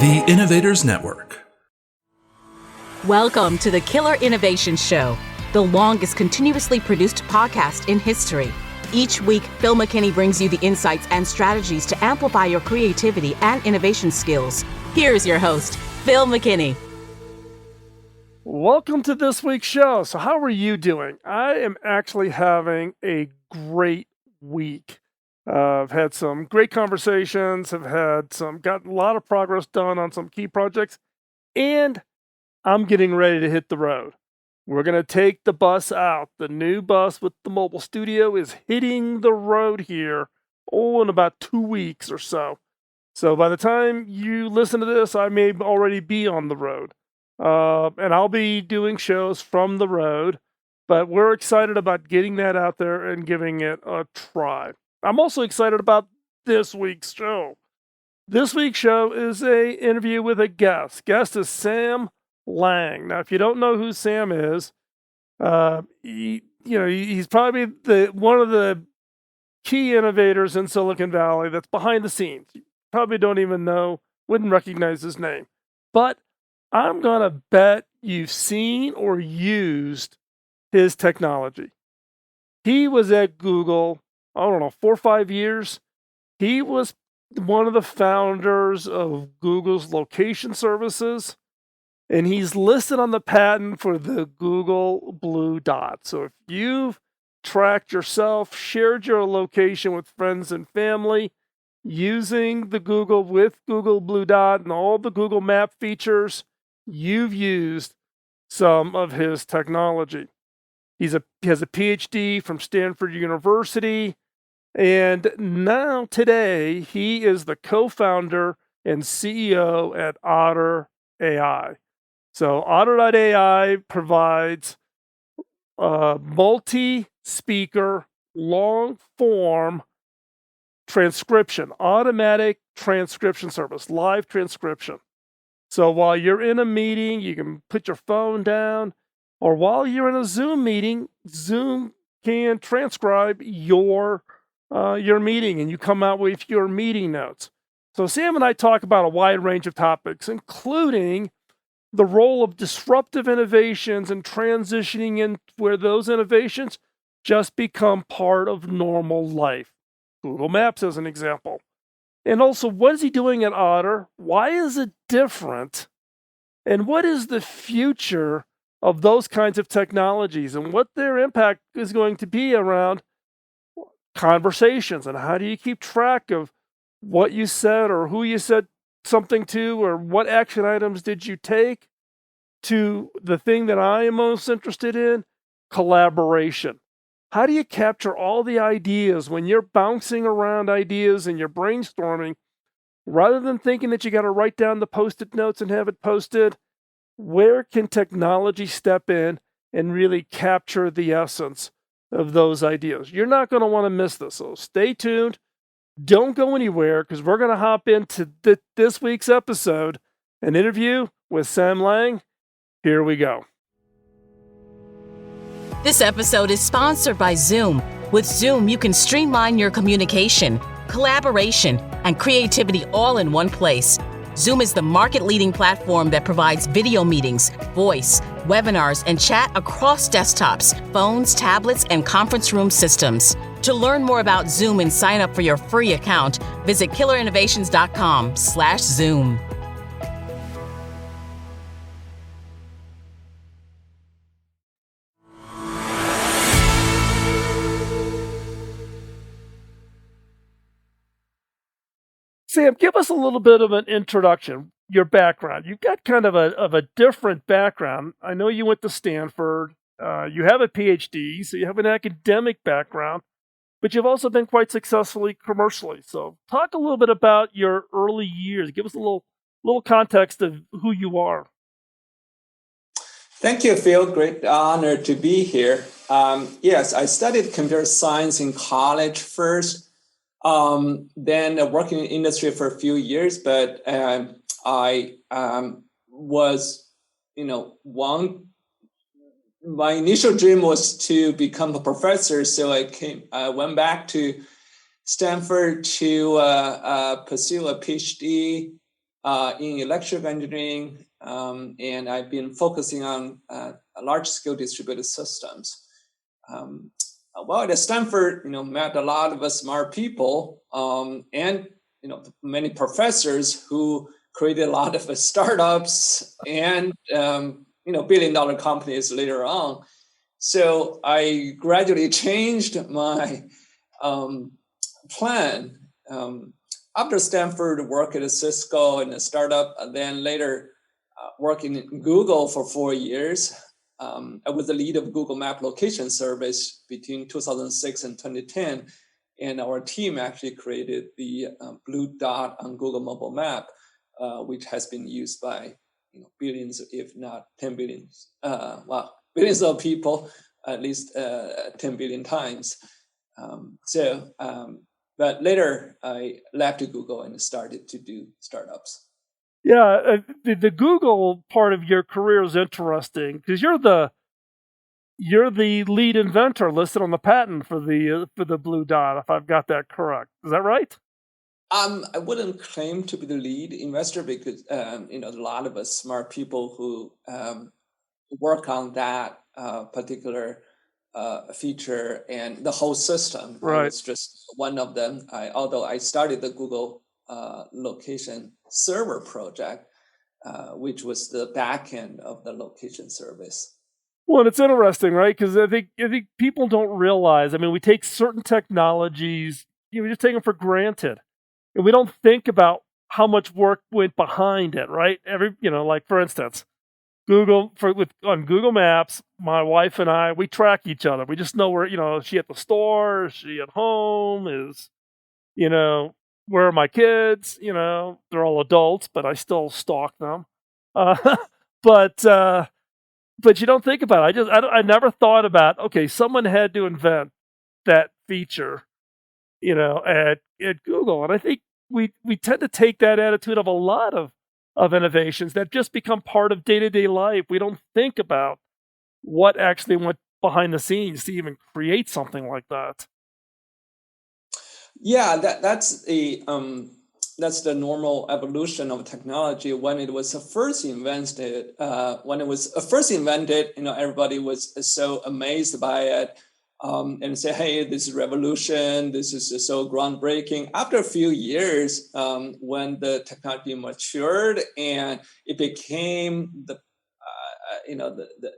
The Innovators Network. Welcome to the Killer Innovation Show, the longest continuously produced podcast in history. Each week, Phil McKinney brings you the insights and strategies to amplify your creativity and innovation skills. Here's your host, Phil McKinney. Welcome to this week's show. So how are you doing? I am actually having a great week. I've had some great conversations, got a lot of progress done on some key projects, and I'm getting ready to hit the road. We're going to take the bus out. The new bus with the mobile studio is hitting the road here, in about 2 weeks or so. So by the time you listen to this, I may already be on the road. And I'll be doing shows from the road, but we're excited about getting that out there and giving it a try. I'm also excited about this week's show. This week's show is an interview with a guest. Guest is Sam Liang. Now, if you don't know who Sam is, he's probably one of the key innovators in Silicon Valley that's behind the scenes. You probably don't even know, wouldn't recognize his name. But I'm going to bet you've seen or used his technology. He was at Google, 4 or 5 years. He was one of the founders of Google's location services, and he's listed on the patent for the Google Blue Dot. So if you've tracked yourself, shared your location with friends and family, using the Google Blue Dot and all the Google Map features, you've used some of his technology. He has a Ph.D. from Stanford University, and now today he is the co-founder and CEO at Otter.ai. So Otter.ai provides multi-speaker, long-form transcription, automatic transcription service, live transcription. So while you're in a meeting, you can put your phone down, or while you're in a Zoom meeting, Zoom can transcribe your meeting, and you come out with your meeting notes. So Sam and I talk about a wide range of topics, including the role of disruptive innovations and transitioning in where those innovations just become part of normal life. Google Maps as an example. And also, what is he doing at Otter? Why is it different? And what is the future of those kinds of technologies, and what their impact is going to be around conversations, and how do you keep track of what you said or who you said something to, or what action items did you take, to the thing that I am most interested in, collaboration. How do you capture all the ideas when you're bouncing around ideas and you're brainstorming, rather than thinking that you got to write down the Post-it notes and have it posted? Where can technology step in and really capture the essence of those ideas? You're not going to want to miss this, so stay tuned. Don't go anywhere, because we're going to hop into this week's episode, an interview with Sam Liang. Here we go. This episode is sponsored by Zoom. With Zoom, you can streamline your communication, collaboration, and creativity all in one place. Zoom is the market-leading platform that provides video meetings, voice, webinars, and chat across desktops, phones, tablets, and conference room systems. To learn more about Zoom and sign up for your free account, visit killerinnovations.com/Zoom. Sam, give us a little bit of an introduction, your background. You've got kind of a different background. I know you went to Stanford. You have a Ph.D., so you have an academic background, but you've also been quite successfully commercially. So talk a little bit about your early years. Give us a little context of who you are. Thank you, Phil. Great honor to be here. Yes, I studied computer science in college first. Then working in industry for a few years, but I was, my initial dream was to become a professor. So I went back to Stanford to pursue a PhD in electrical engineering, and I've been focusing on large-scale distributed systems. Well, at Stanford, met a lot of smart people, and many professors who created a lot of startups and billion-dollar companies later on. So I gradually changed my plan. After Stanford, worked at Cisco in a startup, and then later working in Google for 4 years. I was the lead of Google Map location service between 2006 and 2010. And our team actually created the blue dot on Google mobile map, which has been used by billions, if not 10 billions, billions of people, at least 10 billion times. But later I left Google and started to do startups. Yeah, the Google part of your career is interesting because you're the lead inventor listed on the patent for the blue dot, if I've got that correct. Is that right? I wouldn't claim to be the lead investor because a lot of us smart people who work on that particular feature and the whole system. Right. I was just one of them. Although I started the Google location server project, which was the back end of the location service. Well, it's interesting, right? Because I think people don't realize. I mean, we take certain technologies, we just take them for granted, and we don't think about how much work went behind it, right? Like for instance, on Google Maps, my wife and I, we track each other. We just know where, is she at the store? Is she at home? Where are my kids? They're all adults, but I still stalk them. But you don't think about it. I never thought about, okay, someone had to invent that feature, at Google. And I think we tend to take that attitude of a lot of innovations that just become part of day-to-day life. We don't think about what actually went behind the scenes to even create something like that. Yeah, that's the normal evolution of technology. When it was first invented, everybody was so amazed by it, and say, "Hey, this is revolution! This is so groundbreaking." After a few years, when the technology matured and it became the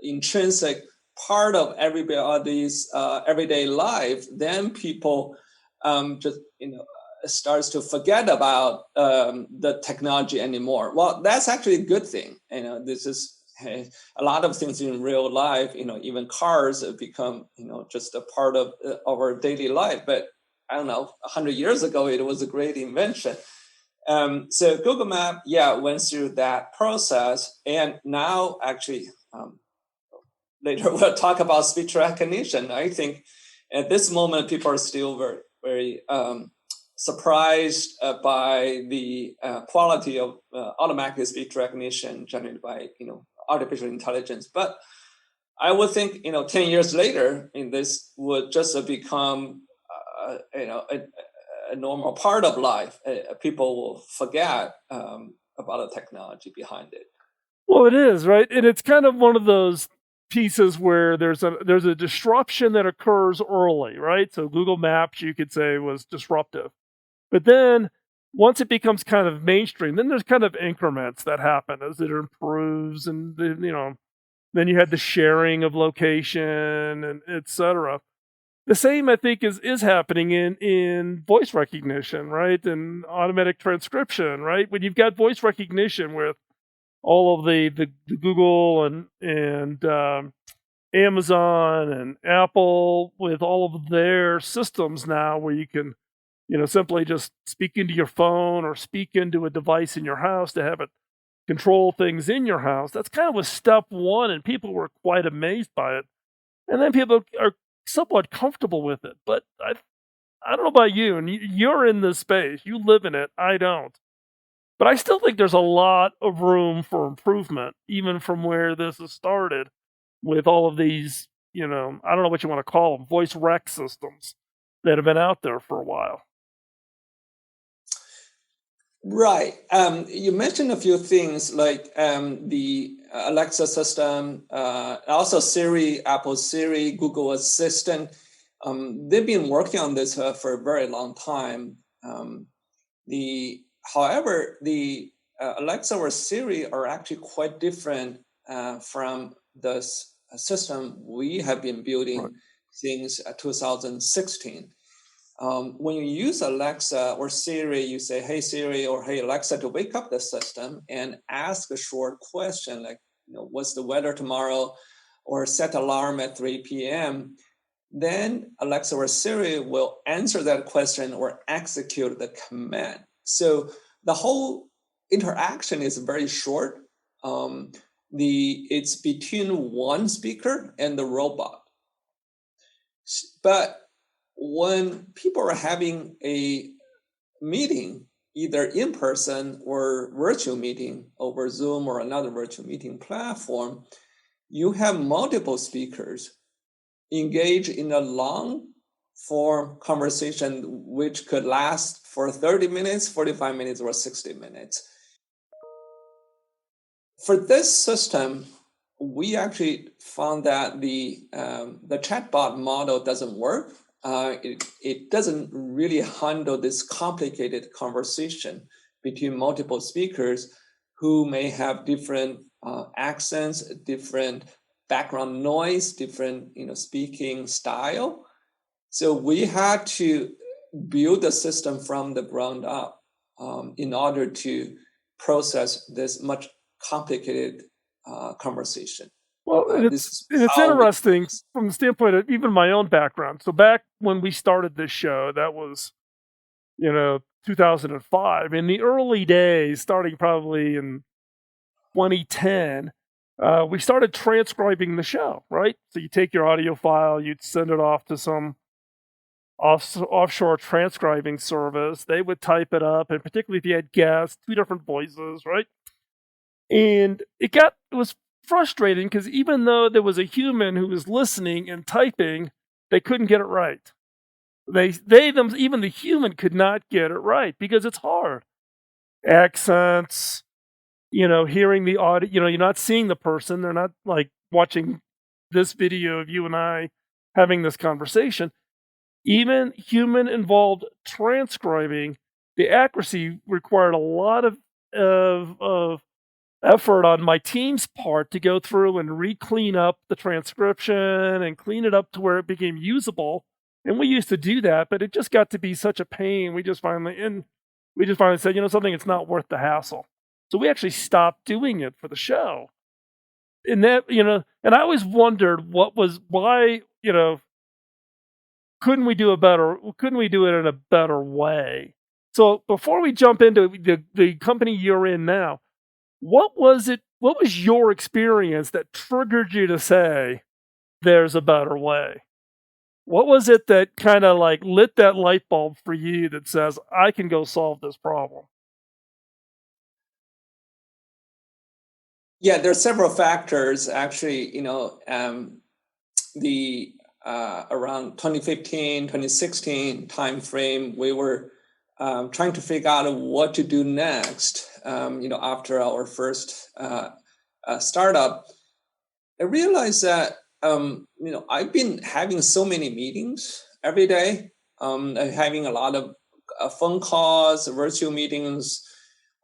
intrinsic part of everybody's everyday life, then people starts to forget about the technology anymore. Well, that's actually a good thing. This is a lot of things in real life. Even cars have become just a part of our daily life. But I don't know, 100 years ago, it was a great invention. So Google Map, went through that process, and now actually later we'll talk about speech recognition. I think at this moment people are still very, very surprised by the quality of automatic speech recognition generated by artificial intelligence. But I would think 10 years later, this would just become a normal part of life. People will forget about the technology behind it. Well, it is, right, and it's kind of one of those pieces where there's a disruption that occurs early, right? So Google Maps, you could say, was disruptive. But then once it becomes kind of mainstream, then there's kind of increments that happen as it improves, and then you had the sharing of location and et cetera. The same, I think, is happening in voice recognition, right? And automatic transcription, right? When you've got voice recognition with all of the Google and Amazon and Apple, with all of their systems now, where you can simply just speak into your phone or speak into a device in your house to have it control things in your house. That's kind of was step one, and people were quite amazed by it. And then people are somewhat comfortable with it. But I don't know about you, and you're in this space. You live in it. I don't. But I still think there's a lot of room for improvement, even from where this has started, with all of these, I don't know what you want to call them, voice rec systems that have been out there for a while. Right. You mentioned a few things like the Alexa system, also Siri, Apple Siri, Google Assistant. They've been working on this for a very long time. However, the Alexa or Siri are actually quite different from the system we have been building Right. since 2016. When you use Alexa or Siri, you say, "Hey Siri" or "Hey Alexa" to wake up the system and ask a short question like, "What's the weather tomorrow?" or set alarm at 3 p.m. Then Alexa or Siri will answer that question or execute the command. So the whole interaction is very short. It's between one speaker and the robot. But when people are having a meeting, either in person or virtual meeting over Zoom or another virtual meeting platform, you have multiple speakers engage in a long form conversation, which could last for 30 minutes, 45 minutes, or 60 minutes. For this system, we actually found that the chatbot model doesn't work. It doesn't really handle this complicated conversation between multiple speakers who may have different accents, different background noise, different speaking style. So we had to build the system from the ground up in order to process this much complicated conversation. Well, This and is it's how we. interesting from the standpoint of even my own background. So back when we started this show, that was 2005. In the early days, starting probably in 2010, we started transcribing the show. Right, so you take your audio file, you'd send it off to some offshore transcribing service. They would type it up, and particularly if you had guests, two different voices, right? And it was frustrating because even though there was a human who was listening and typing, they couldn't get it right. Even the human could not get it right because it's hard. Accents, hearing the audio, you're not seeing the person. They're not like watching this video of you and I having this conversation. Even human involved transcribing, the accuracy required a lot of effort on my team's part to go through and re-clean up the transcription and clean it up to where it became usable. And we used to do that, but it just got to be such a pain. We just finally said, something, it's not worth the hassle. So we actually stopped doing it for the show. And that, and I always wondered why, couldn't we do it in a better way? So before we jump into the company you're in now, what was your experience that triggered you to say there's a better way? What was it that kind of like lit that light bulb for you that says, I can go solve this problem? Yeah, there are several factors actually. The around 2015, 2016 timeframe, we were trying to figure out what to do next. After our first startup, I realized that I've been having so many meetings every day, having a lot of phone calls, virtual meetings,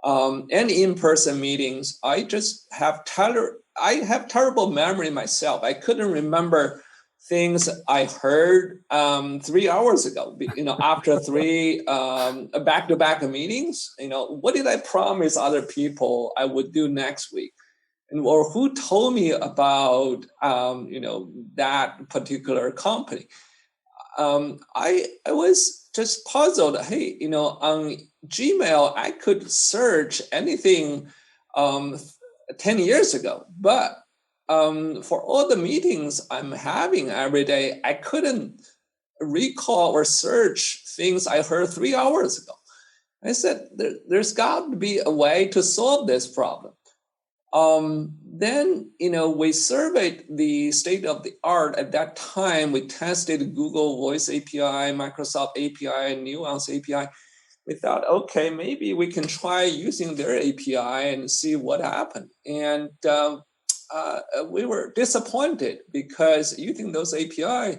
and in-person meetings. I just have terrible memory myself. I couldn't remember things I heard 3 hours ago. After three back-to-back meetings, what did I promise other people I would do next week? Or who told me about that particular company? I was just puzzled. Hey, on Gmail I could search anything 10 years ago, but for all the meetings I'm having every day, I couldn't recall or search things I heard 3 hours ago. I said, there's got to be a way to solve this problem. Then, we surveyed the state of the art at that time. We tested Google Voice API, Microsoft API, Nuance API. we thought, okay, maybe we can try using their API and see what happened. And we were disappointed because using those API,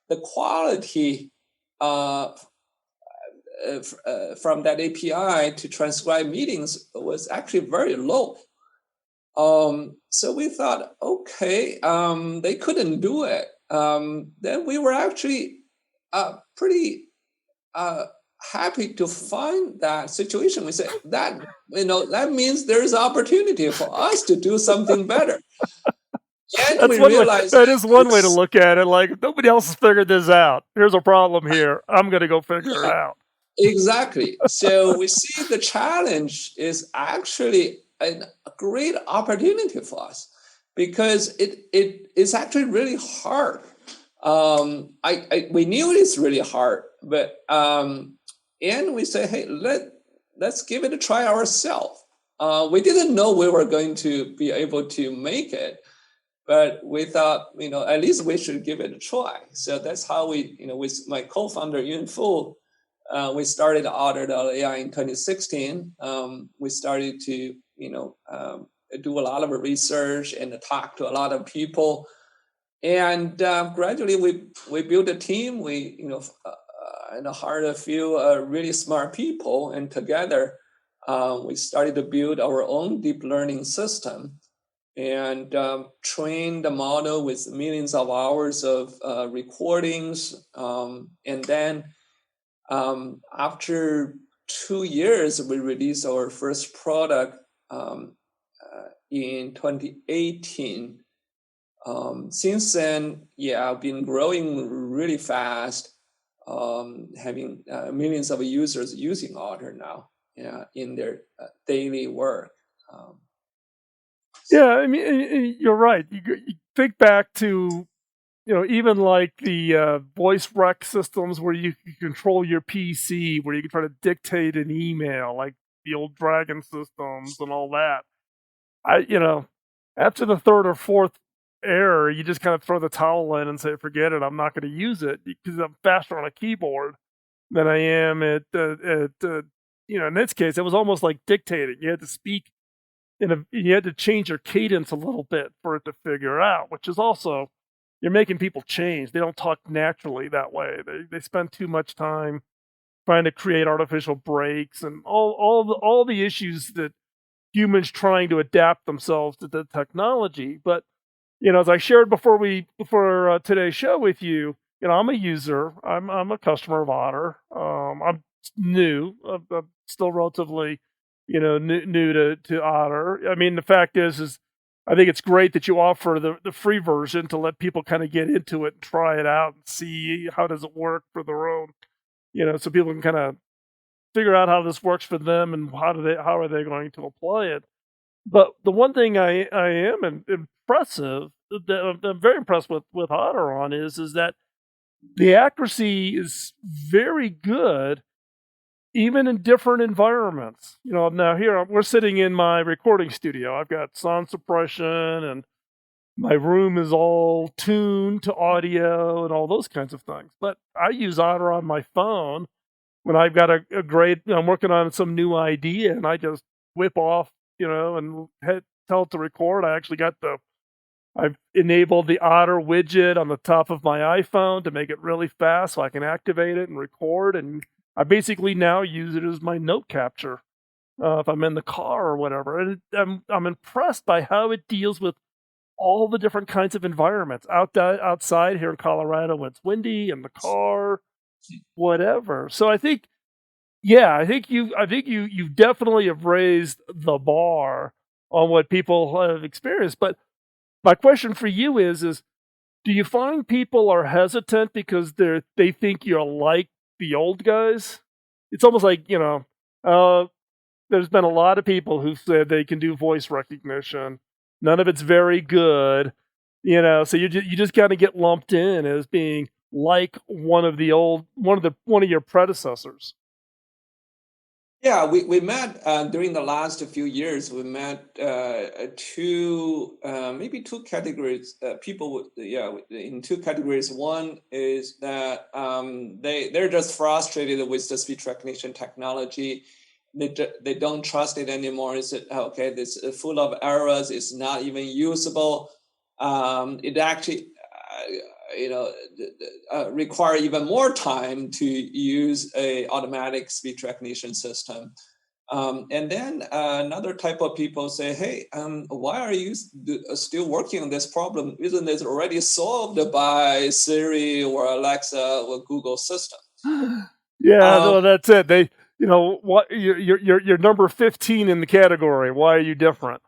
the quality from that API to transcribe meetings was actually very low. So we thought, okay, they couldn't do it. Then we were actually pretty happy to find that situation. We said that that means there is opportunity for us to do something better. And That's we one way. realized That is one way to it's- look at it. Like, if nobody else has figured this out, here's a problem here. I'm going to go figure it out. Exactly. So we see the challenge is actually a great opportunity for us because it is actually really hard. We knew it's really hard, but and we say, hey, let's give it a try ourselves. We didn't know we were going to be able to make it, but we thought, at least we should give it a try. So that's how we, with my co-founder Yun Fu, we started Otter.ai in 2016. We started to, do a lot of research and talk to a lot of people. And gradually we built a team. We, and hired a few really smart people. And together we started to build our own deep learning system and train the model with millions of hours of recordings. And then after 2 years, we released our first product in 2018. Since then, I've been growing really fast, having millions of users using Otter now in their daily work. Yeah, I mean, you're right. You think back to, even like the voice rec systems where you can control your PC, where you can try to dictate an email, like the old Dragon systems and all that. After the third or fourth error, you just kind of throw the towel in and say, forget it, I'm not going to use it because I'm faster on a keyboard than I am at in this case, it was almost like dictating. You had to speak you had to change your cadence a little bit for it to figure out, which is also, you're making people change. They don't talk naturally that way. They spend too much time trying to create artificial breaks and all the issues that humans trying to adapt themselves to the technology. But as I shared before today's show with you, I'm a user. I'm a customer of Otter. I'm new. I'm still relatively, new to Otter. I mean, the fact is I think it's great that you offer the free version to let people kind of get into it and try it out and see how does it work for their own, so people can kind of figure out how this works for them and how are they going to apply it. But the one thing I am impressive, that I'm very impressed with Otter on is that the accuracy is very good, even in different environments. Now here we're sitting in my recording studio. I've got sound suppression and my room is all tuned to audio and all those kinds of things. But I use Otter on my phone when I've got a great, I'm working on some new idea and I just whip off, and tell it to record. I've enabled the Otter widget on the top of my iPhone to make it really fast so I can activate it and record. And I basically now use it as my note capture if I'm in the car or whatever. And I'm impressed by how it deals with all the different kinds of environments outside here in Colorado when it's windy, in the car, whatever. So I think you definitely have raised the bar on what people have experienced. But my question for you is do you find people are hesitant because they think you're like the old guys? It's almost like, there's been a lot of people who said they can do voice recognition. None of it's very good, so you just kind of get lumped in as being like one of your predecessors. Yeah, we met during the last few years. We met maybe two categories. People, in two categories. One is that they're just frustrated with the speech recognition technology. They don't trust it anymore. Is it okay? This is full of errors. It's not even usable. It actually, require even more time to use a automatic speech recognition system. And then another type of people say, hey, why are you still working on this problem? Isn't this already solved by Siri or Alexa or Google system? Yeah, no, that's it. They, what you're number 15 in the category. Why are you different?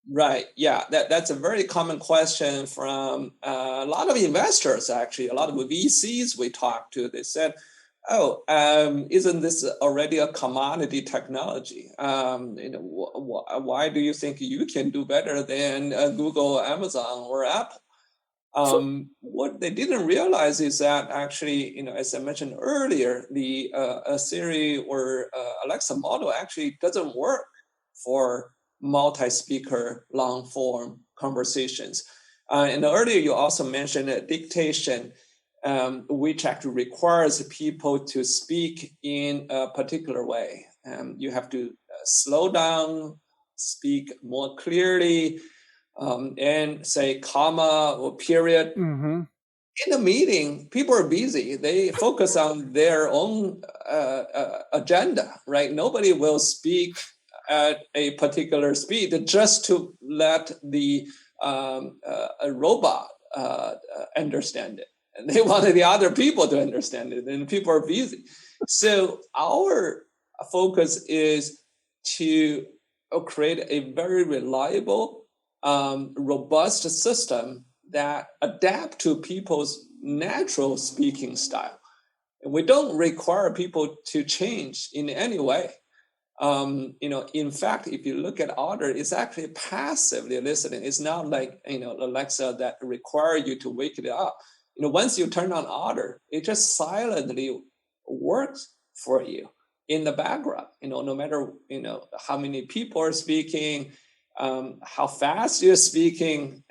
Right. Yeah, that's a very common question from a lot of investors, actually. A lot of VCs we talked to, they said, oh, isn't this already a commodity technology? Why do you think you can do better than Google, Amazon, or Apple? What they didn't realize is that actually, as I mentioned earlier, the Siri or Alexa model actually doesn't work for multi-speaker long-form conversations. And earlier you also mentioned dictation, which actually requires people to speak in a particular way. You have to slow down, speak more clearly, and say comma or period. Mm-hmm. In a meeting, people are busy. They focus on their own agenda, right? Nobody will speak at a particular speed just to let the a robot understand it. And they wanted the other people to understand it, and people are busy. So our focus is to create a very reliable, robust system that adapt to people's natural speaking style. And we don't require people to change in any way. In fact, if you look at Otter, it's actually passively listening. It's not like, Alexa that require you to wake it up. Once you turn on Otter, it just silently works for you in the background, no matter, how many people are speaking, how fast you're speaking.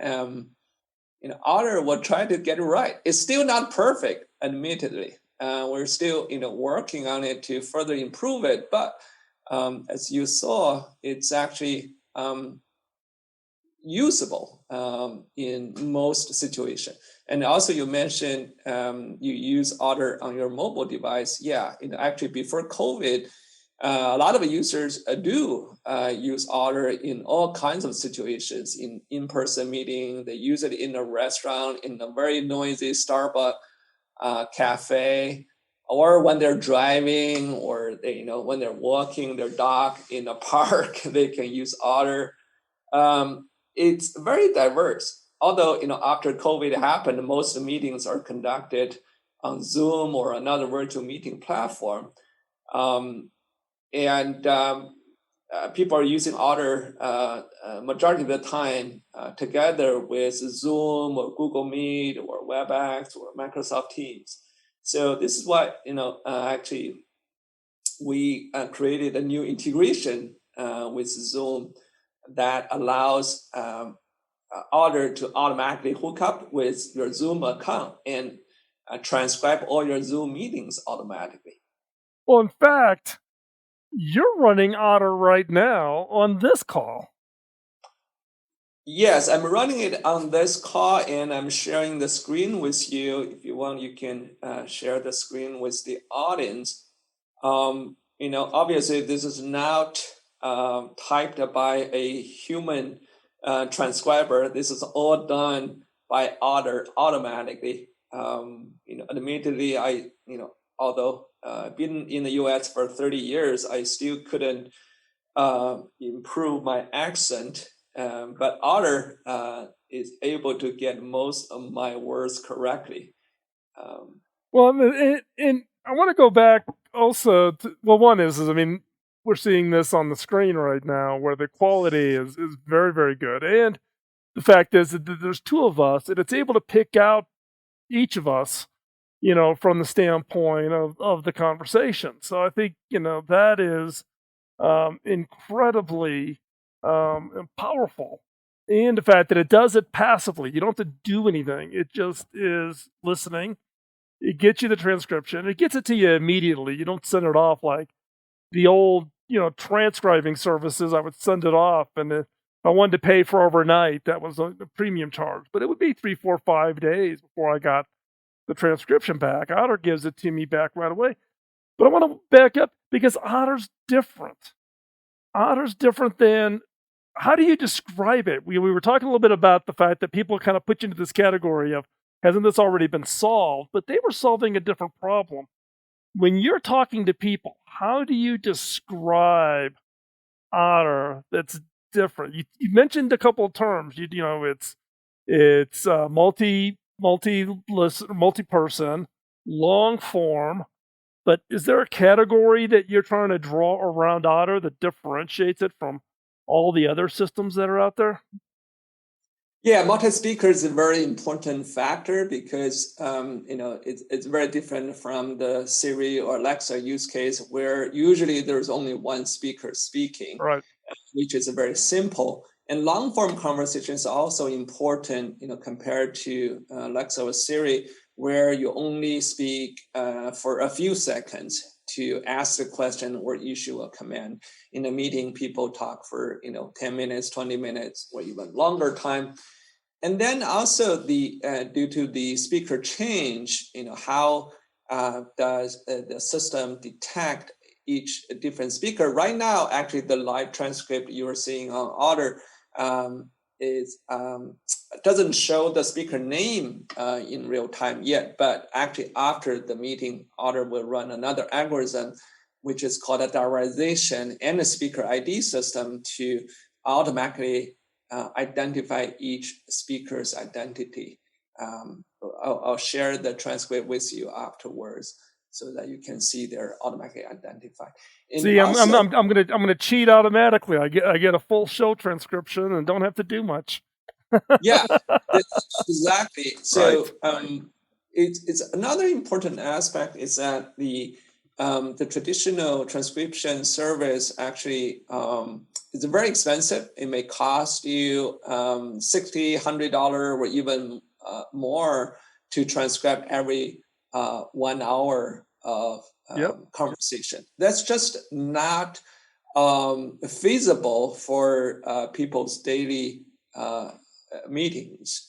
Otter will try to get it right. It's still not perfect, admittedly. We're still, working on it to further improve it. But as you saw, it's actually usable in most situations. And also, you mentioned you use Otter on your mobile device. Yeah, actually, before COVID, a lot of users do use Otter in all kinds of situations. In-person meeting, they use it in a restaurant, in a very noisy Starbucks cafe, or when they're driving, or when they're walking their dog in a park, they can use Otter. It's very diverse. Although after COVID happened, most meetings are conducted on Zoom or another virtual meeting platform. And people are using Otter majority of the time together with Zoom or Google Meet or WebEx or Microsoft Teams. So this is what actually we created a new integration with Zoom that allows Otter to automatically hook up with your Zoom account and transcribe all your Zoom meetings automatically. Well, in fact, you're running Otter right now on this call. Yes, I'm running it on this call, and I'm sharing the screen with you. If you want, you can share the screen with the audience. Obviously, this is not typed by a human transcriber. This is all done by Otter automatically. Admittedly, although I've been in the U.S. for 30 years, I still couldn't improve my accent. But Otter is able to get most of my words correctly. Well, and I want to go back also to, well, one is I mean, we're seeing this on the screen right now where the quality is very, very good. And the fact is that there's two of us, and it's able to pick out each of us, from the standpoint of the conversation. So I think, that is incredibly powerful. And the fact that it does it passively, you don't have to do anything. It just is listening. It gets you the transcription. It gets it to you immediately. You don't send it off like the old, transcribing services. I would send it off, and if I wanted to pay for overnight, that was a premium charge. But it would be 3, 4, 5 days before I got the transcription back. Otter gives it to me back right away. But I want to back up because Otter's different. Otter's different than, how do you describe it? We were talking a little bit about the fact that people kind of put you into this category of, hasn't this already been solved? But they were solving a different problem. When you're talking to people, how do you describe Otter that's different? You mentioned a couple of terms. It's multi-person, long form. But is there a category that you're trying to draw around Otter that differentiates it from all the other systems that are out there? Yeah, multi-speaker is a very important factor because it's very different from the Siri or Alexa use case where usually there's only one speaker speaking, Right. which is very simple. And long form conversation is also important, compared to Alexa or Siri, where you only speak for a few seconds to ask a question or issue a command. In a meeting, people talk for 10 minutes, 20 minutes, or even longer time. And then also due to the speaker change, how does the system detect each different speaker? Right now, actually, the live transcript you're seeing on Otter doesn't show the speaker name in real time yet, but actually after the meeting, Otter will run another algorithm, which is called a diarization and a speaker ID system to automatically identify each speaker's identity. I'll share the transcript with you afterwards so that you can see they're automatically identified. And See, also, I'm gonna cheat automatically. I get a full show transcription and don't have to do much. yeah, exactly. So Right. it's another important aspect is that the traditional transcription service actually is very expensive. It may cost you $60, $100 or even more to transcribe every 1 hour of Yep. conversation. That's just not feasible for people's daily meetings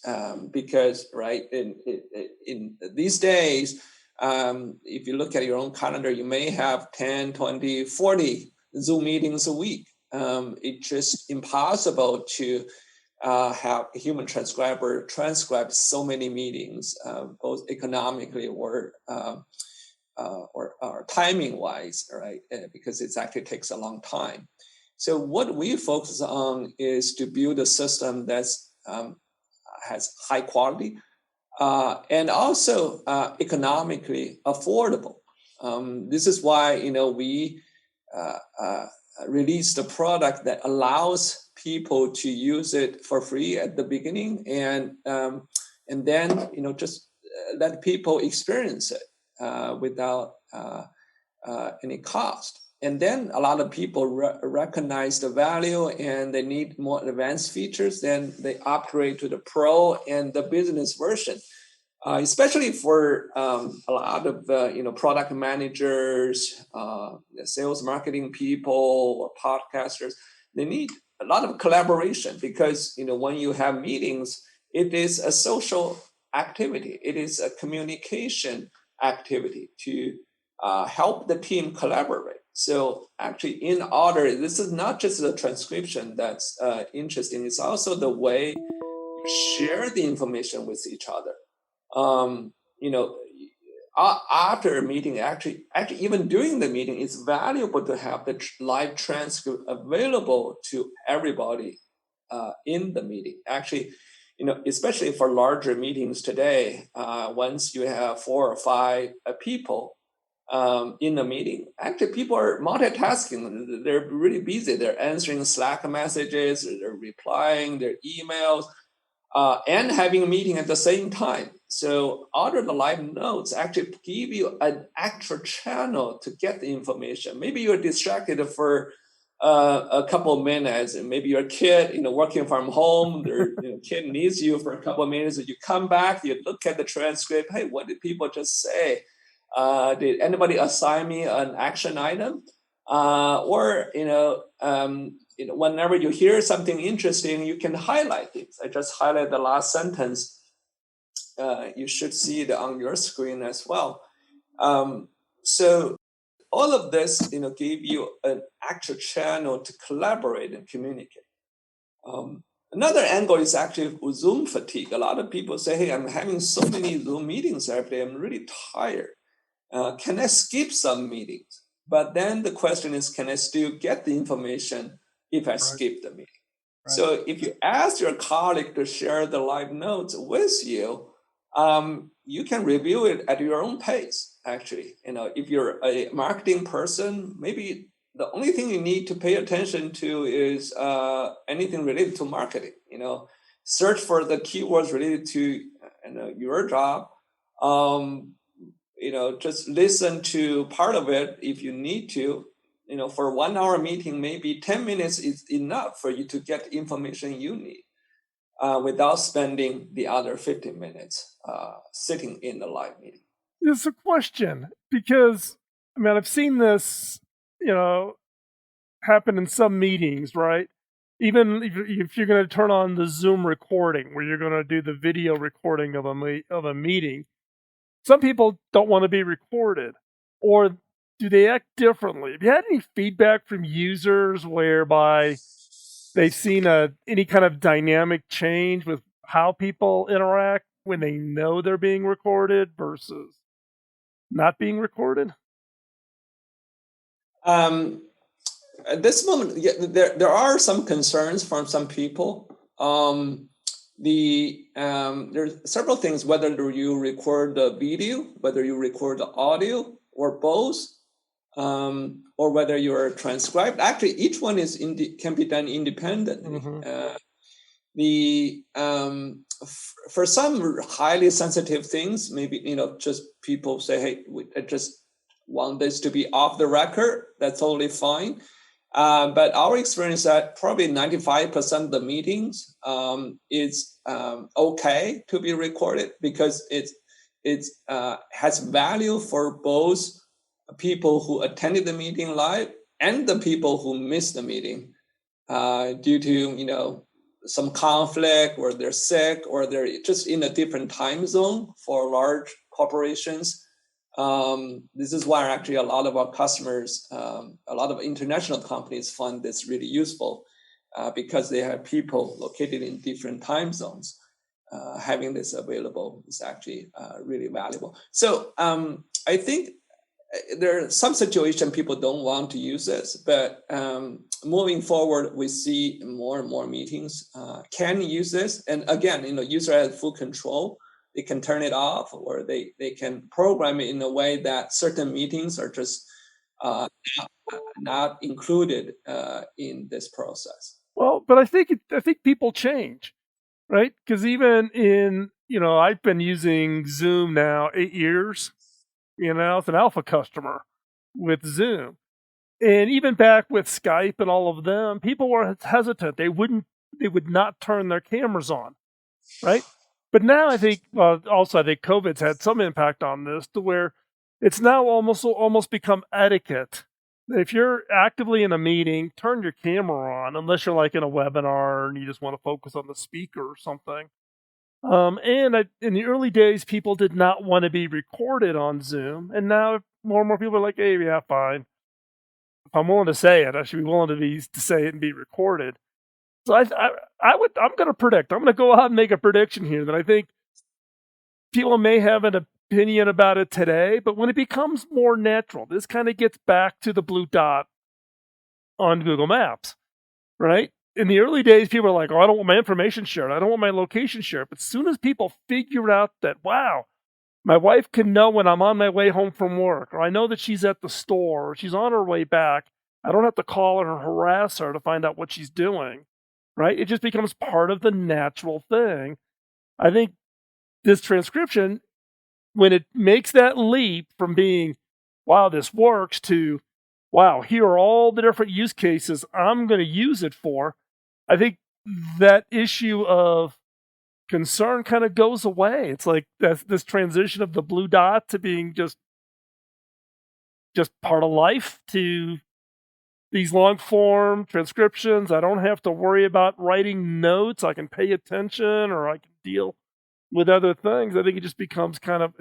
because in these days, if you look at your own calendar, you may have 10, 20, 40 Zoom meetings a week. It's just impossible to have a human transcriber transcribe so many meetings, both economically or timing wise, right? Because it actually takes a long time. So what we focus on is to build a system that's has high quality and also economically affordable. This is why we released a product that allows people to use it for free at the beginning, and then just let people experience it without any cost. And then a lot of people recognize the value and they need more advanced features. Then they upgrade to the Pro and the business version. Especially for a lot of product managers, sales marketing people, or podcasters, they need a lot of collaboration because when you have meetings, it is a social activity. It is a communication activity to help the team collaborate. So actually in Otter, this is not just the transcription that's interesting. It's also the way you share the information with each other. After a meeting, actually even during the meeting, it's valuable to have the live transcript available to everybody in the meeting. Actually, especially for larger meetings today, once you have 4 or 5 people in the meeting, actually people are multitasking. They're really busy. They're answering Slack messages, they're replying their emails, and having a meeting at the same time. So Otter the live notes actually give you an extra channel to get the information. Maybe you're distracted for a couple of minutes, and maybe your kid, working from home, their kid needs you for a couple of minutes, and you come back, you look at the transcript. Hey, what did people just say? Did anybody assign me an action item? Or whenever you hear something interesting, you can highlight it. I just highlight the last sentence. You should see it on your screen as well. So all of this, give you an actual channel to collaborate and communicate. Another angle is actually Zoom fatigue. A lot of people say, hey, I'm having so many Zoom meetings every day, I'm really tired. Can I skip some meetings? But then the question is, can I still get the information if I skip the meeting? Right. So if you ask your colleague to share the live notes with you, you can review it at your own pace, actually. If you're a marketing person, maybe the only thing you need to pay attention to is anything related to marketing. Search for the keywords related to your job. Just listen to part of it if you need to. For a 1 hour meeting, maybe 10 minutes is enough for you to get the information you need without spending the other 15 minutes sitting in the live meeting. It's a question because, I've seen this, happen in some meetings, right? Even if you're going to turn on the Zoom recording where you're going to do the video recording of a meeting, some people don't want to be recorded, or do they act differently? Have you had any feedback from users whereby they've seen any kind of dynamic change with how people interact when they know they're being recorded versus not being recorded? At this moment, there are some concerns from some people. There's several things, whether you record the video, whether you record the audio, or both, or whether you're transcribed. Actually, each one can be done independently. Mm-hmm. For some highly sensitive things, maybe just people say, hey, I just want this to be off the record. That's totally fine. But our experience that probably 95% of the meetings is okay to be recorded because it has value for both people who attended the meeting live and the people who missed the meeting due to some conflict, or they're sick, or they're just in a different time zone for large corporations. This is why actually a lot of our customers, a lot of international companies find this really useful because they have people located in different time zones. Having this available is actually really valuable. So I think there are some situations people don't want to use this, but moving forward, we see more and more meetings can use this. And again, user has full control. They can turn it off, or they can program it in a way that certain meetings are just not included in this process. Well, but I think people change, right? Because even I've been using Zoom now 8 years. It's an alpha customer with Zoom, and even back with Skype and all of them, people were hesitant. They would not turn their cameras on, right? But now I think COVID's had some impact on this to where it's now almost become etiquette. If you're actively in a meeting, turn your camera on, unless you're like in a webinar and you just want to focus on the speaker or something. In the early days, people did not want to be recorded on Zoom, and now more and more people are like, hey, yeah, fine. If I'm willing to say it, I should be willing to say it and be recorded. So I'm going to predict. I'm going to go out and make a prediction here that I think people may have an opinion about it today, but when it becomes more natural, this kind of gets back to the blue dot on Google Maps, right? In the early days, people were like, oh, I don't want my information shared. I don't want my location shared. But as soon as people figure out that, wow, my wife can know when I'm on my way home from work, or I know that she's at the store, or she's on her way back, I don't have to call her or harass her to find out what she's doing, right? It just becomes part of the natural thing. I think this transcription, when it makes that leap from being, wow, this works, to wow, here are all the different use cases I'm going to use it for. I think that issue of concern kind of goes away. It's like this transition of the blue dot to being just part of life to these long form transcriptions. I don't have to worry about writing notes. I can pay attention, or I can deal with other things. I think it just becomes kind of,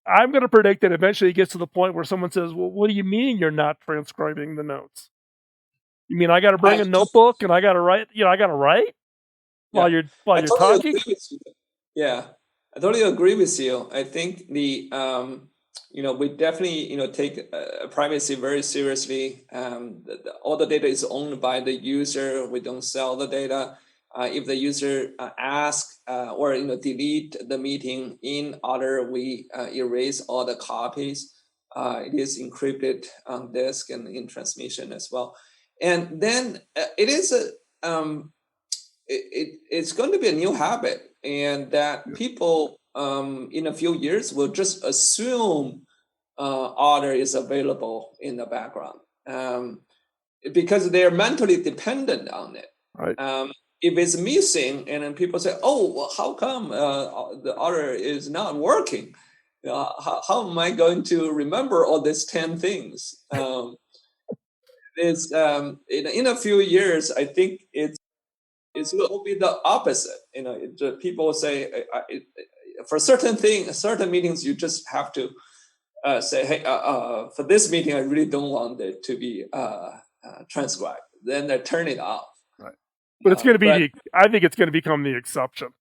I'm going to predict that eventually it gets to the point where someone says, well, what do you mean you're not transcribing the notes? You mean I got to bring a notebook and I got to write, I got to write while you're totally talking? Agree with you. Yeah, I totally agree with you. I think we definitely, take privacy very seriously. All the data is owned by the user. We don't sell the data. If the user asks or delete the meeting in Otter, we erase all the copies. It is encrypted on disk and in transmission as well. And then it is it's going to be a new habit, and that people in a few years will just assume Otter is available in the background because they're mentally dependent on it. Right. If it's missing, and then people say, "Oh, well, how come the Otter is not working? How am I going to remember all these 10 things?" In a few years, I think it will be the opposite. People say for certain meetings, you just have to say, "Hey, for this meeting, I really don't want it to be transcribed." Then they turn it off. Right. But it's going to be. I think it's going to become the exception.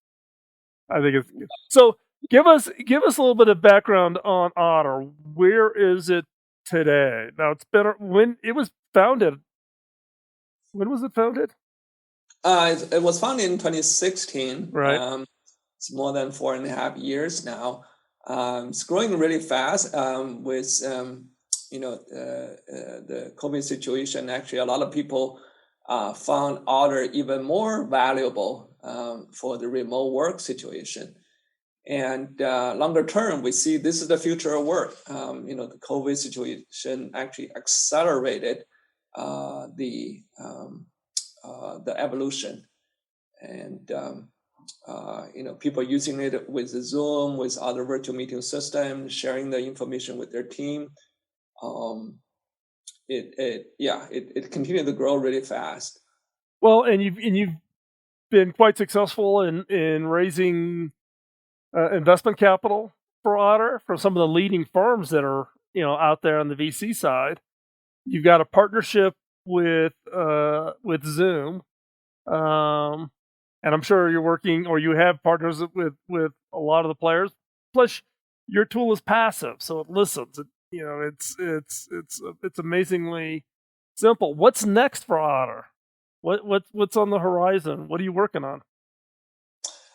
I think it's so. Give us a little bit of background on Otter. Where is it today? Now it's been when it was founded. When was it founded? It was founded in 2016. Right. It's more than 4.5 years now. It's growing really fast with the COVID situation. Actually, a lot of people found Otter even more valuable for the remote work situation. And longer term, we see this is the future of work. The COVID situation actually accelerated the evolution, and people using it with Zoom, with other virtual meeting systems, sharing the information with their team. It continued to grow really fast. Well, and you've been quite successful in raising investment capital for Otter from some of the leading firms that are out there on the VC side. You've got a partnership with Zoom, and I'm sure you're working, or you have partners with a lot of the players. Plus, your tool is passive, so it listens. It's amazingly simple. What's next for Otter? What's on the horizon? What are you working on?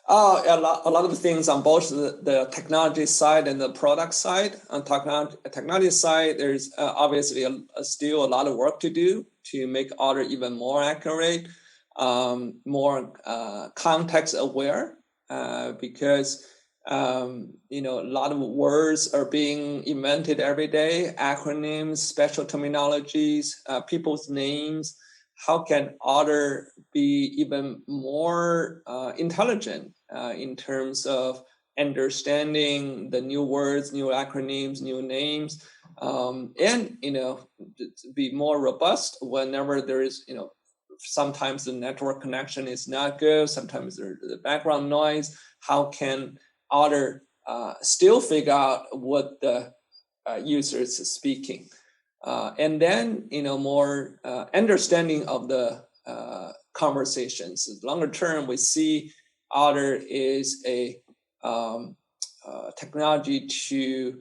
A lot of things on both the technology side and the product side. On technology side, there's obviously still a lot of work to do to make Otter even more accurate, more context aware, because a lot of words are being invented every day, acronyms, special terminologies, people's names. How can Otter be even more intelligent in terms of understanding the new words, new acronyms, new names, and be more robust whenever there is sometimes the network connection is not good, sometimes there's the background noise. How can Otter still figure out what the user is speaking? And then more understanding of the conversations. Longer term, we see Otter is a technology to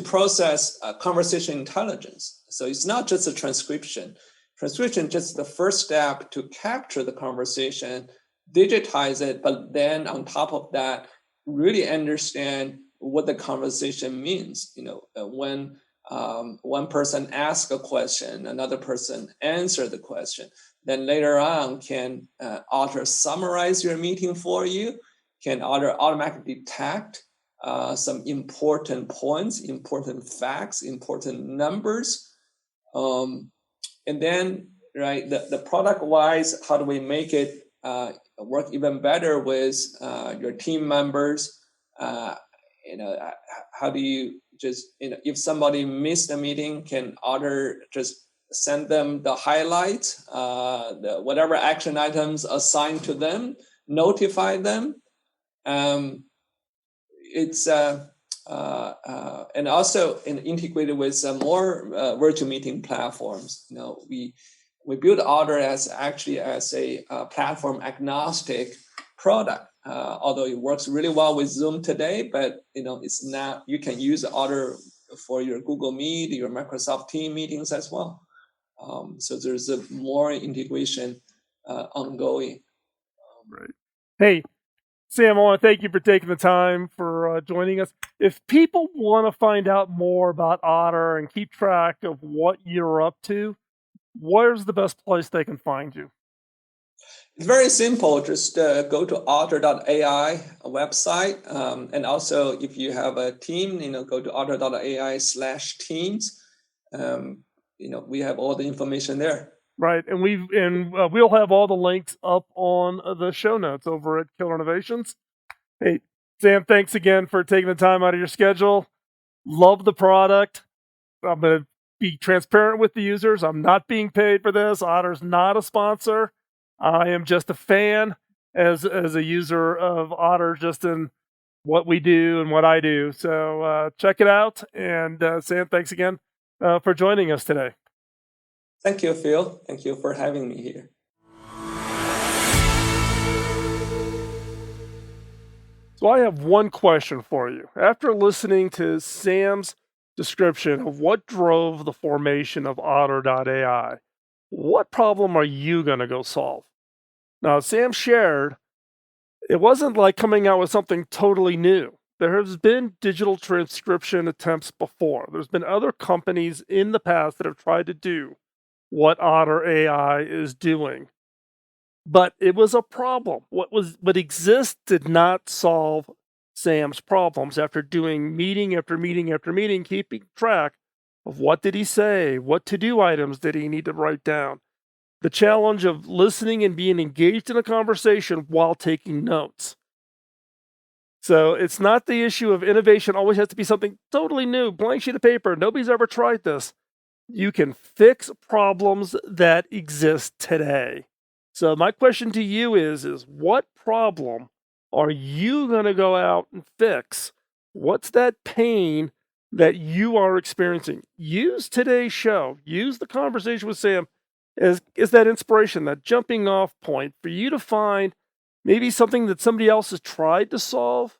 process conversation intelligence. So it's not just a transcription. Transcription just the first step to capture the conversation, digitize it, but then on top of that, really understand what the conversation means. When one person asks a question, another person answers the question. Then later on, can Otter summarize your meeting for you? Can Otter automatically detect some important points, important facts, important numbers. And then, right, the product-wise, how do we make it work even better with your team members? How do you just, if somebody missed a meeting, can Otter just send them the highlights, whatever action items assigned to them, notify them. It's and also integrated with some more virtual meeting platforms. We built Otter as a platform agnostic product. Although it works really well with Zoom today, but it's not. You can use Otter for your Google Meet, your Microsoft Teams meetings as well. So there's more integration ongoing. Right. Hey, Sam, I want to thank you for taking the time for joining us. If people want to find out more about Otter and keep track of what you're up to, where's the best place they can find you? It's very simple. Just go to Otter.ai website. And also, if you have a team, go to Otter.ai/teams. We have all the information there. Right, and we'll have all the links up on the show notes over at Killer Innovations. Hey, Sam, thanks again for taking the time out of your schedule. Love the product. I'm going to be transparent with the users. I'm not being paid for this. Otter's not a sponsor. I am just a fan as a user of Otter, just in what we do and what I do. So check it out. And Sam, thanks again for joining us today. Thank you, Phil. Thank you for having me here. So I have one question for you. After listening to Sam's description of what drove the formation of Otter.ai, what problem are you going to go solve? Now, Sam shared, it wasn't like coming out with something totally new. There has been digital transcription attempts before. There's been other companies in the past that have tried to do what Otter.ai is doing. But it was a problem. What exists did not solve Sam's problems. After doing meeting after meeting after meeting, keeping track of what did he say, what to-do items did he need to write down, the challenge of listening and being engaged in a conversation while taking notes. So it's not the issue of innovation always has to be something totally new, blank sheet of paper. Nobody's ever tried this. You can fix problems that exist today. So my question to you is what problem are you going to go out and fix? What's that pain that you are experiencing? Use today's show, use the conversation with Sam as that inspiration, that jumping off point for you to find maybe something that somebody else has tried to solve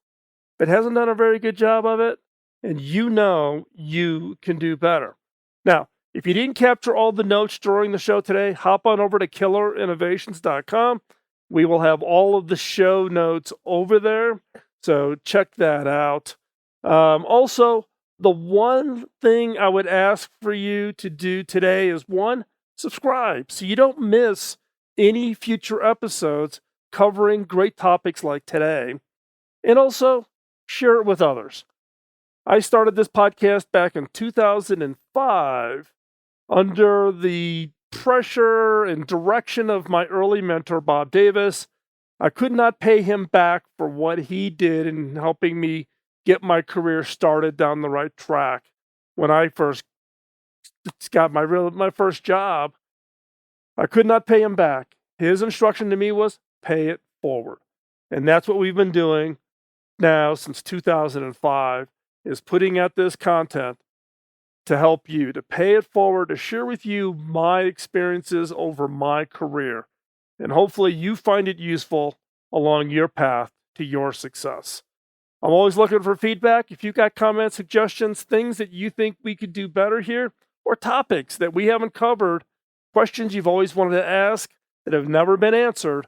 but hasn't done a very good job of it, and you can do better. Now, if you didn't capture all the notes during the show today, hop on over to killerinnovations.com. We will have all of the show notes over there, so check that out. Also, the one thing I would ask for you to do today is, one, subscribe so you don't miss any future episodes covering great topics like today. And also, share it with others. I started this podcast back in 2005 under the pressure and direction of my early mentor, Bob Davis. I could not pay him back for what he did in helping me get my career started down the right track. When I first got my first job, I could not pay him back. His instruction to me was pay it forward. And that's what we've been doing now since 2005, is putting out this content to help you, to pay it forward, to share with you my experiences over my career. And hopefully you find it useful along your path to your success. I'm always looking for feedback. If you've got comments, suggestions, things that you think we could do better here, or topics that we haven't covered, questions you've always wanted to ask that have never been answered,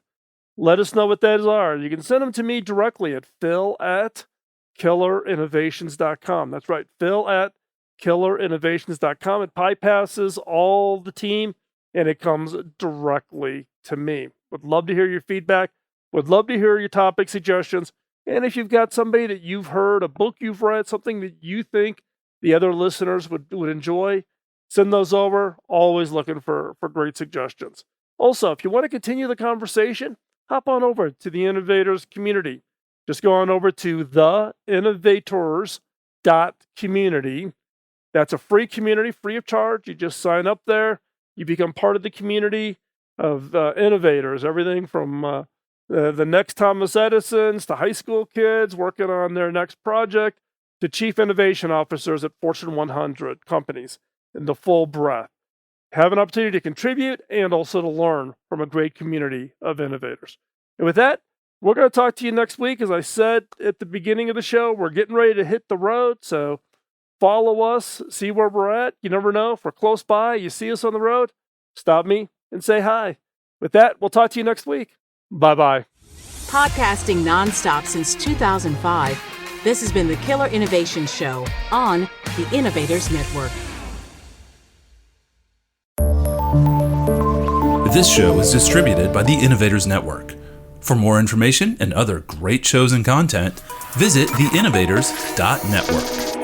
let us know what those are. You can send them to me directly at phil@killerinnovations.com. That's right, phil@killerinnovations.com. It bypasses all the team, and it comes directly to me. Would love to hear your feedback. Would love to hear your topic suggestions. And if you've got somebody that you've heard, a book you've read, something that you think the other listeners would enjoy, send those over. Always looking for great suggestions. Also, if you want to continue the conversation, hop on over to the Innovators community. Just go on over to theinnovators.community. That's a free community, free of charge. You just sign up there. You become part of the community of innovators, everything from the next Thomas Edisons to high school kids working on their next project to chief innovation officers at Fortune 100 companies in the full breadth. Have an opportunity to contribute and also to learn from a great community of innovators. And with that, we're going to talk to you next week. As I said at the beginning of the show, we're getting ready to hit the road. So follow us, see where we're at. You never know. If we're close by, you see us on the road, stop me and say hi. With that, we'll talk to you next week. Bye-bye. Podcasting nonstop since 2005, this has been the Killer Innovation Show on the Innovators Network. This show is distributed by the Innovators Network. For more information and other great shows and content, visit theinnovators.network.